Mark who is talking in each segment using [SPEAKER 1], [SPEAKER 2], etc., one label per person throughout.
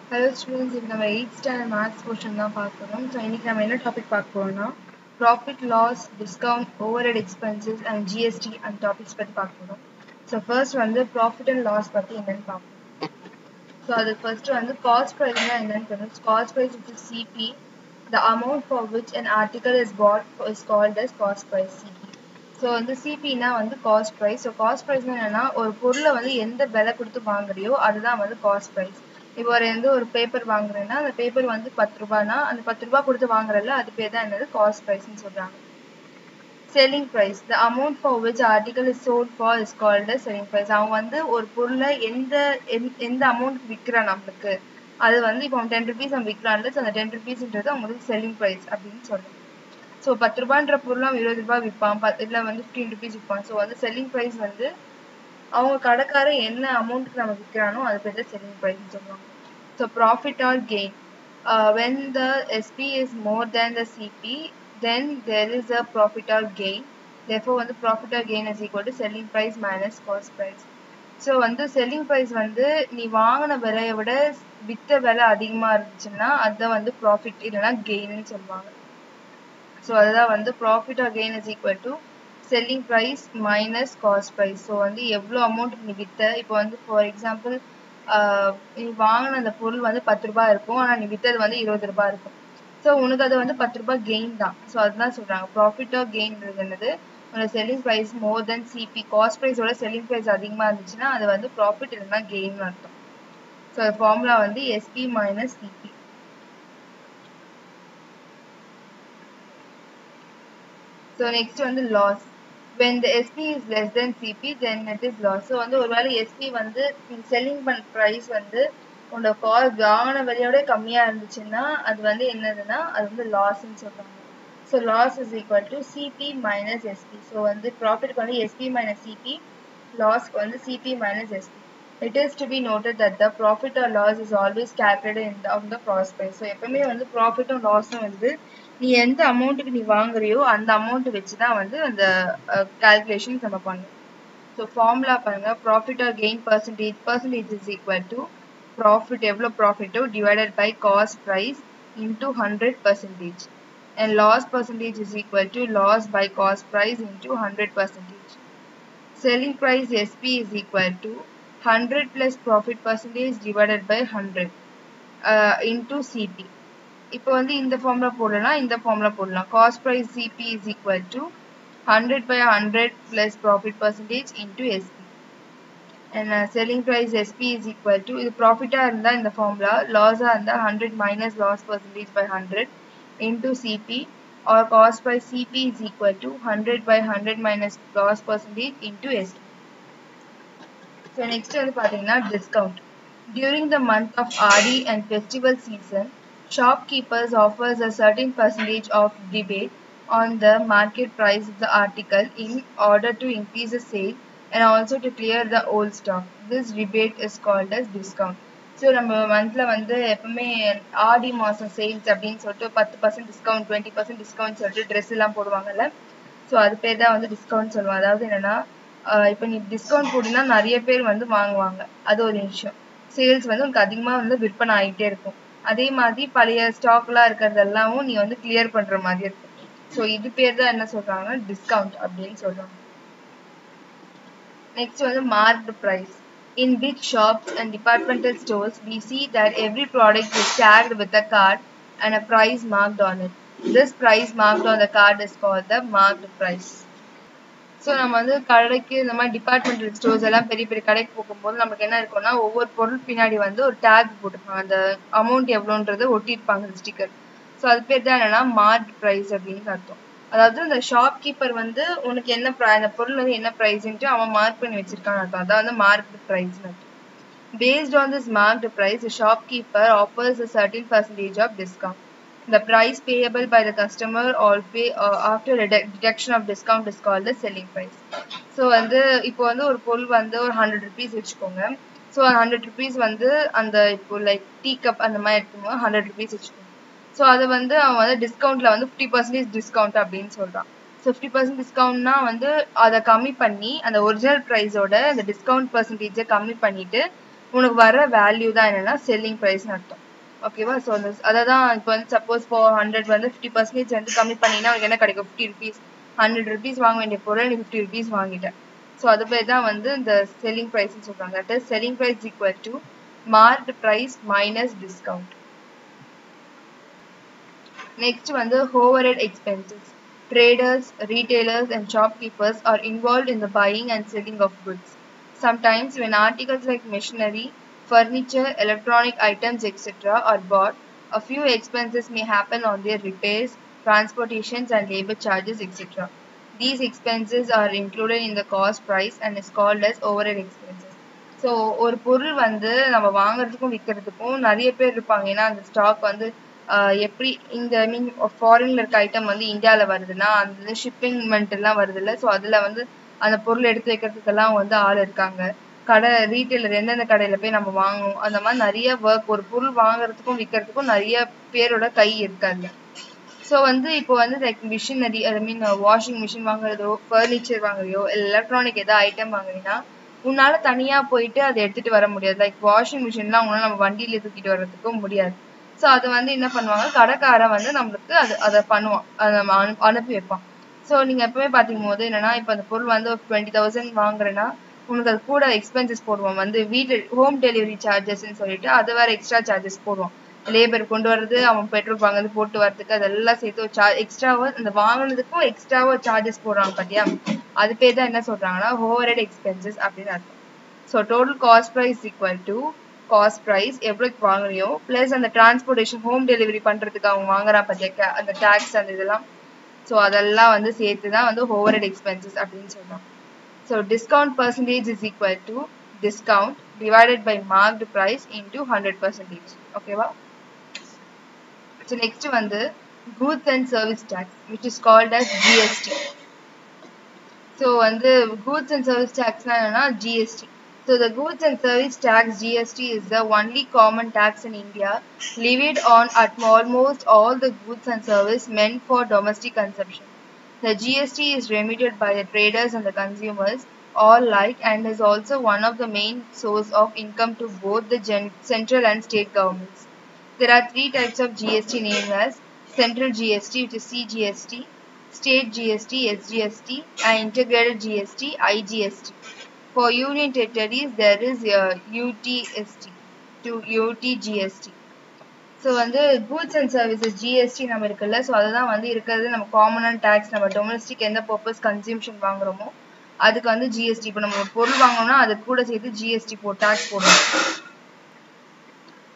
[SPEAKER 1] Hello students, இப்போ நம்ம 8th standard maths portion தான் பார்க்குறோம். ஸோ இன்னைக்கு நம்ம என்ன டாபிக் பார்க்க போறோம்னா profit loss discount overhead expenses and GST அந்த டாபிக்ஸ் பற்றி பார்க்க போறோம். ஸோ ஃபர்ஸ்ட் வந்து ப்ராஃபிட் அண்ட் லாஸ் பற்றி என்னன்னு பார்ப்போம். ஸோ அது ஃபர்ஸ்ட் வந்து காஸ்ட் ப்ரைஸ்னா என்னன்னு தெரியும். Cost price is CP. The amount for which an article is bought is called as cost price CP. So வந்து சிபினா வந்து காஸ்ட் ப்ரைஸ். ஸோ காஸ்ட் ப்ரைஸ்னா என்னன்னா ஒரு பொருளை வந்து எந்த விலை கொடுத்து வாங்குறியோ அதுதான் வந்து காஸ்ட் ப்ரைஸ். இப்போ ஒரு பேப்பர் வாங்குறேன்னா அந்த பேப்பர் வந்து 10 ரூபாய்னா அந்த 10 ரூபாய் கொடுத்து வாங்குறதுல அது பேர் தான் என்னது காஸ்ட் ப்ரைஸ்ன்னு சொல்றாங்க. Selling price the amount for which article is sold for is called as selling price. அவன் வந்து ஒரு பொருளை எந்த அமௌண்ட் விற்கிறான் நம்மளுக்கு அது வந்து இப்போ 10 rupees நம்ம விற்கிறான்ல அந்த 10 rupeesன்றது அவங்களுக்கு செல்லிங் ப்ரைஸ் அப்படின்னு சொல்றோம். ஸோ 10 ரூபான்ற பொருள் அவன் 20 ரூபாய் விற்பான், இல்லை வந்து 15 rupees விற்பான். ஸோ வந்து செல்லிங் ப்ரைஸ் வந்து அவங்க கடைக்காரர் என்ன அமௌண்ட்டுக்கு நம்ம விற்கிறானோ அது பேர் தான் செல்லிங் ப்ரைஸ்ன்னு சொல்லுவாங்க. So profit or gain when the SP is more than the CP then there is a profit or gain. Therefore வந்து profit or gain is equal to selling price minus cost price. So வந்து selling price வந்து நீ வாங்கின விலையை விட விற்ற விலை அதிகமாக இருந்துச்சுன்னா அதுதான் வந்து ப்ராஃபிட் இல்லைன்னா கெயின்னு சொல்லுவாங்க. ஸோ அதுதான் வந்து profit or gain is equal to selling price minus cost price. So வந்து எவ்வளோ அமௌண்ட் நீ விற்ற, இப்போ வந்து ஃபார் எக்ஸாம்பிள் நீ வாங்கின அந்த பொருள் வந்து 10 ரூபாய் இருக்கும், ஆனால் நீ விற்றது வந்து 20 ரூபாய் இருக்கும். ஸோ உனக்கு அது வந்து 10 ரூபாய் கெயின் தான். ஸோ அதுதான் சொல்கிறாங்க ப்ராஃபிட் ஆர் கெயின்றது என்னது உன்னோட selling price more than CP. Cost ப்ரைஸோட செல்லிங் ப்ரைஸ் அதிகமாக இருந்துச்சுன்னா அது வந்து ப்ராஃபிட் இல்லைன்னா கெயின் அர்த்தம். ஸோ ஃபார்முலா வந்து SP minus CP. So next வந்து loss. When the SP is less than CP then it is loss. So வந்து ஒருவேளை SP வந்து selling price வந்து உன்னோட காஸ்ட் வாங்கின விலையோட கம்மியா இருந்துச்சுன்னா அது வந்து என்னதுன்னா அது வந்து லாஸ்ன்னு சொல்றாங்க. So loss is equal to CP minus SP. So வந்து ப்ராஃபிட்க்கு வந்து SP minus CP, lossக்கு வந்து CP minus SP. It is to be noted that the profit or loss is always calculated on the cost price. So எப்பவுமே வந்து ப்ராஃபிட்டும் லாஸும் வந்து நீ எந்த அமௌண்ட்டுக்கு நீ வாங்குறியோ அந்த அமௌண்ட் வச்சு தான் வந்து அந்த கால்குலேஷன்ஸ் நம்ம பண்ணணும். ஸோ ஃபார்முலா பாருங்க profit or gain percentage is equal to profit எவ்வளோ ப்ராஃபிட்டோ divided by cost price into 100% and loss percentage is equal to loss by cost price into 100%. Selling price SP is equal to 100 plus profit percentage divided by 100 into CP. இப்போ வந்து இந்த formula போடலாம், இந்த formula போடலாம். Cost price CP is equal to 100 by 100 plus profit percentage into SP. And selling price SP is equal to இது ப்ராஃபிட்டாக இருந்தால் இந்த ஃபார்முலா, லாஸாக இருந்தால் 100 minus loss percentage by 100 into CP or cost price CP is equal to 100 by 100 minus loss percentage into SP. So next வந்து பார்த்தீங்கன்னா discount. During the month of Aadi and festival season, shopkeepers offers a certain percentage of rebate on the market price of the article in order to increase the sale and also to clear the old stock. This rebate is called as discount. So நம்ம மந்த்ல வந்து எப்பவுமே ஆடி மாதம் sales அப்படின்னு சொல்லிட்டு 10% discount 20% discount சொல்லிட்டு dress எல்லாம் போடுவாங்கல்ல. ஸோ அது பேர் தான் வந்து டிஸ்கவுண்ட் சொல்லுவாங்க. அதாவது என்னன்னா இப்போ நீ டிஸ்கவுண்ட் போட்டினா நிறைய பேர் வந்து வாங்குவாங்க, அது ஒரு விஷயம். சேல்ஸ் வந்து உனக்கு அதிகமாக வந்து விற்பனை ஆகிட்டே இருக்கும். அதே மாதிரி பழைய ஸ்டாக்லாம் இருக்கிறதெல்லாம் நீ வந்து கிளியர் பண்ணுற மாதிரி இருக்கும். ஸோ இது பேர் தான் என்ன சொல்கிறாங்க டிஸ்கவுண்ட் அப்படின்னு சொல்கிறாங்க. நெக்ஸ்ட் வந்து marked price. In big shops and departmental stores, we see that every product is tagged with a card and a price marked on it. This price marked on the card is called the marked price. So நம்ம வந்து கடைக்கு இந்த மாதிரி departmental stores எல்லாம் பெரிய பெரிய கடைக்கு போகும்போது நமக்கு என்ன இருக்கும்னா ஒவ்வொரு பொருள் பின்னாடி வந்து ஒரு டேக் போட்டுருப்பாங்க, அந்த அமௌண்ட் எவ்வளோன்றதை ஒட்டியிருப்பாங்க ஸ்டிக்கர். ஸோ அது பேர் தான் என்னன்னா மார்க் ப்ரைஸ் அப்படின்னு அர்த்தம். அதாவது இந்த ஷாப் கீப்பர் வந்து உனக்கு என்ன அந்த பொருள் வந்து என்ன ப்ரைஸ்ன்ட்டு அவன் மார்க் பண்ணி வச்சிருக்கான்னு அர்த்தம். அதான் வந்து மார்க் ப்ரைஸ்னு அர்த்தம். Based on this marked price, the shopkeeper offers a certain percentage of discount. The price payable by the customer or pay after deduction of discount is called the selling price. So வந்து இப்போ வந்து ஒரு பொருள் வந்து ஒரு 100 rupees வச்சுக்கோங்க. So 100 rupees வந்து அந்த இப்போ லைக் டீ கப் அந்த மாதிரி எடுக்கும்போது 100 rupees வச்சுக்கோங்க. ஸோ அதை வந்து அவன் வந்து டிஸ்கவுண்ட்ல வந்து 50% டிஸ்கவுண்ட் அப்படின்னு சொல்றான். ஸோ 50% டிஸ்கவுண்ட்னா வந்து அதை கம்மி பண்ணி அந்த ஒரிஜினல் ப்ரைஸோட அந்த டிஸ்கவுண்ட் பர்சன்டேஜை கம்மி பண்ணிட்டு உனக்கு வர வேல்யூ தான் என்னன்னா செல்லிங் ப்ரைஸ்னு அர்த்தம். ஓகேவா? ஸோ அதான் இப்போ வந்து சப்போஸ் இப்போ 100 வந்து 50% வந்து கம்மி பண்ணினா உனக்கு என்ன கிடைக்கும்? 50 rupees. 100 rupees வாங்க வேண்டிய பொருள் நீ 50 rupees வாங்கிட்டேன். ஸோ அது பேர் தான் வந்து இந்த செல்லிங் ப்ரைஸ்ன்னு சொல்றாங்க. That is selling price equal to marked price minus discount. Next வந்து overhead expenses. Traders, retailers and shopkeepers are involved in the buying and selling of goods. Sometimes when articles like machinery, furniture, electronic items etc. are bought, a few expenses may happen on their repairs, transportations and labor charges etc. These expenses are included in the cost price and is called as overhead expenses. So ஒரு பொருள் வந்து நம்ம வாங்குறதுக்கும் விற்கிறதுக்கும் நிறைய பேர் இருப்பாங்க. ஏன்னா அந்த ஸ்டாக் வந்து எப்படி இந்த ஐ மீன் ஃபாரின்ல இருக்க ஐட்டம் வந்து இந்தியாவில் வருதுன்னா அந்த ஷிப்பிங்மெண்ட் எல்லாம் வருது இல்லை. ஸோ அதில் வந்து அந்த பொருள் எடுத்து வைக்கிறதுக்கெல்லாம் வந்து ஆள் இருக்காங்க. கடை ரீட்டைலர் எந்தெந்த கடையில் போய் நம்ம வாங்கணும் அந்த மாதிரி நிறைய ஒர்க். ஒரு பொருள் வாங்குறதுக்கும் விற்கிறதுக்கும் நிறைய பேரோட கை இருக்காது. ஸோ வந்து இப்போ வந்து லைக் மிஷினரி ஐ மீன் வாஷிங் மிஷின் வாங்குறதோ ஃபர்னிச்சர் வாங்குறியோ எலக்ட்ரானிக் ஏதாவது ஐட்டம் வாங்குறீங்கன்னா உன்னால தனியா போயிட்டு அதை எடுத்துட்டு வர முடியாது. லைக் வாஷிங் மிஷின்லாம் உங்களால நம்ம வண்டியில தூக்கிட்டு வர்றதுக்கும் முடியாது. ஸோ அது வந்து என்ன பண்ணுவாங்க, கடைக்காரன் வந்து நம்மளுக்கு அதை பண்ணுவான், அதை நம்ம அனுப்பி வைப்பான். ஸோ நீங்க எப்பவுமே பாத்தீங்க போது என்னன்னா இப்போ அந்த பொருள் வந்து 20,000 வாங்குறேன்னா உனக்கு அது கூட எக்ஸ்பென்சஸ் போடுவோம். வந்து வீட்டு ஹோம் டெலிவரி சார்ஜஸ்ன்னு சொல்லிட்டு அது வேற எக்ஸ்ட்ரா சார்ஜஸ் போடுவோம். லேபர் கொண்டு வர்றது, அவன் பெட்ரோல் வாங்குறது, போட்டு வரதுக்கு அதெல்லாம் சேர்த்து எக்ஸ்ட்ராவா இந்த வாங்கினதுக்கும் எக்ஸ்ட்ராவா சார்ஜஸ் போடுறாங்க பாத்தியா, அது பேர் தான் என்ன சொல்றாங்கன்னா ஓவர்ஹெட் எக்ஸ்பென்சஸ் அப்படின்னு அர்த்தம். So total cost price equal to cost price எவ்வளோக்கு வாங்குறியோ பிளஸ் அந்த டிரான்ஸ்போர்டேஷன் ஹோம் டெலிவரி பண்றதுக்கு அவங்க வாங்குறான் பாத்தியா அந்த டாக்ஸ் அந்த இதெல்லாம். ஸோ அதெல்லாம் வந்து சேர்த்து தான் வந்து ஓவர்ஹெட் எக்ஸ்பென்சஸ் அப்படின்னு சொல்றாங்க. So discount percentage is equal to discount divided by marked price into 100%. ஓகேவா? So next one, the goods and service tax, which is called as GST. So and the goods and service tax na GST. So the goods and service tax GST is the only common tax in India levied on at almost all the goods and service meant for domestic consumption. The GST is remitted by the traders and the consumers all alike and is also one of the main source of income to both the central and state governments. There are three types of GST named as Central GST, which is CGST, State GST, SGST, and Integrated GST, IGST. For Union Territories, there is UTST to UTGST. So வந்து goods and services GST நம்ம இருக்குல்ல, so அதுதான் வந்து இருக்கிறது நம்ம காமனான tax. நம்ம domestic எந்த பர்பஸ் கன்சியூம்ஷன் வாங்குறோமோ அதுக்கு வந்து ஜிஎஸ்டி. இப்போ நம்ம ஒரு பொருள் வாங்கணும்னா அது கூட சேர்த்து ஜிஎஸ்டி டேக்ஸ் போடுறோம்.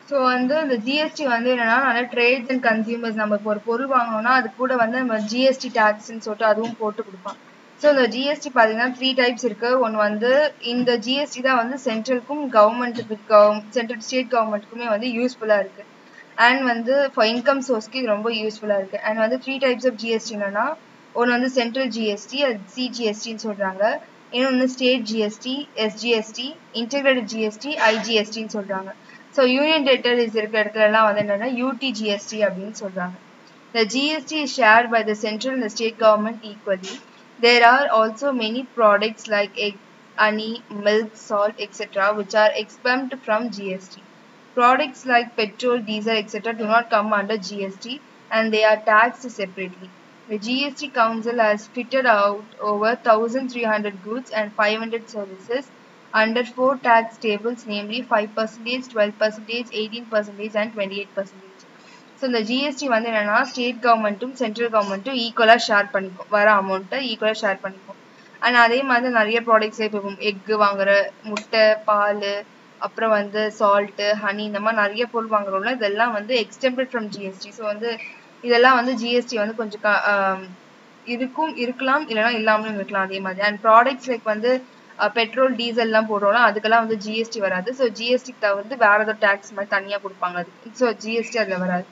[SPEAKER 1] ஸோ வந்து இந்த ஜிஎஸ்டி வந்து என்னன்னா நிறைய ட்ரேட்ஸ் அண்ட் கன்சியூமர்ஸ் நம்ம இப்போ ஒரு பொருள் வாங்கணும்னா அது கூட வந்து நம்ம ஜிஎஸ்டி டேக்ஸ்ன்னு சொல்லிட்டு அதுவும் போட்டு கொடுப்பான். ஸோ இந்த ஜிஎஸ்டி பார்த்தீங்கன்னா 3 டைப்ஸ் இருக்கு. ஒன்று வந்து இந்த ஜிஎஸ்டி தான் வந்து சென்ட்ரலுக்கும் கவர்மெண்ட்டுக்கு சென்ட்ரல் ஸ்டேட் கவர்மெண்ட்டுக்குமே வந்து யூஸ்ஃபுல்லாக இருக்கு. அண்ட் வந்து ஃபார் இன்கம் சோர்ஸ்க்கு இது ரொம்ப யூஸ்ஃபுல்லாக இருக்கு. அண்ட் வந்து 3 டைப்ஸ் ஆஃப் ஜிஎஸ்டி என்னன்னா ஒன்று வந்து சென்ட்ரல் ஜிஎஸ்டி, அது சிஜிஎஸ்டின்னு சொல்றாங்க. இன்னொன்று state GST, SGST, integrated GST, ஐஜிஎஸ்டின்னு சொல்றாங்க. ஸோ யூனியன் டெரிட்டரிஸ் இருக்கிற இடத்துலலாம் வந்து என்னன்னா UTGST அப்படின்னு சொல்றாங்க. The GST is shared by the central and the state government equally. There are also many products like egg, honey, milk, salt, etc. which are exempt from GST. Products like petrol, diesel, etc. do not come under GST and they are taxed separately. The GST Council has fitted out over 1,300 goods and 500 services under 4 tax tables, namely 5%, 12%, 18% and 28%. So இந்த GST வந்து என்னன்னா state கவர்மெண்ட்டும் central கவர்மெண்ட்டும் ஈக்குவலாக share பண்ணிக்கும், வர அமௌண்ட்டை ஈக்குவலாக ஷேர் பண்ணிக்கும். அண்ட் அதே மாதிரி நிறைய ப்ராடக்ட்ஸ் இப்போ எக்கு வாங்குற, முட்டை, பால், அப்புறம் வந்து சால்ட்டு, ஹனி, இந்த மாதிரி நிறைய பொருள் வாங்குறோம்ல, இதெல்லாம் வந்து எக்ஸ்டெம்ப்டட் ஃப்ரம் ஜிஎஸ்டி. ஸோ வந்து இதெல்லாம் வந்து ஜிஎஸ்டி வந்து கொஞ்சம் இருக்கலாம் இல்லைன்னா இல்லாமலும் இருக்கலாம் அதே மாதிரி. அண்ட் ப்ராடக்ட்ஸ் லைக் வந்து பெட்ரோல், டீசல்லாம் போடுறோம்னா அதுக்கெல்லாம் வந்து ஜிஎஸ்டி வராது. ஸோ ஜிஎஸ்டிக்கு வந்து வேற ஏதோ டேக்ஸ் மாதிரி தனியாக கொடுப்பாங்க அதுக்கு. ஸோ ஜிஎஸ்டி அதில் வராது.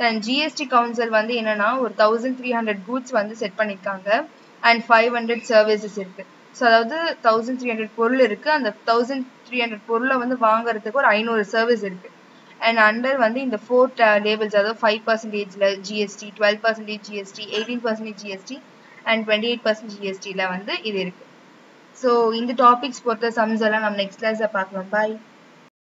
[SPEAKER 1] அண்ட் ஜிஎஸ்டி கவுன்சில் வந்து என்னன்னா ஒரு 1,300 கூட்ஸ் வந்து செட் பண்ணியிருக்காங்க அண்ட் 500 சர்வீசஸ் இருக்கு. ஸோ அதாவது 1,300 பொருள் இருக்கு. அந்த 1,300 பொருளை வந்து வாங்குறதுக்கு ஒரு 500 சர்வீஸ் இருக்கு. அண்ட் அண்டர் வந்து இந்த 4 லேபிள்ஸ், அதாவது 5% ஜிஎஸ்டி, 12% ஜிஎஸ்டி, 18% ஜிஎஸ்டி அண்ட் 28% ஜிஎஸ்டியில் வந்து இது இருக்கு. ஸோ இந்த டாபிக்ஸ் பொறுத்த சம்ஸ் எல்லாம் நம்ம நெக்ஸ்ட் கிளாஸில் பார்க்கலாம். பாய்.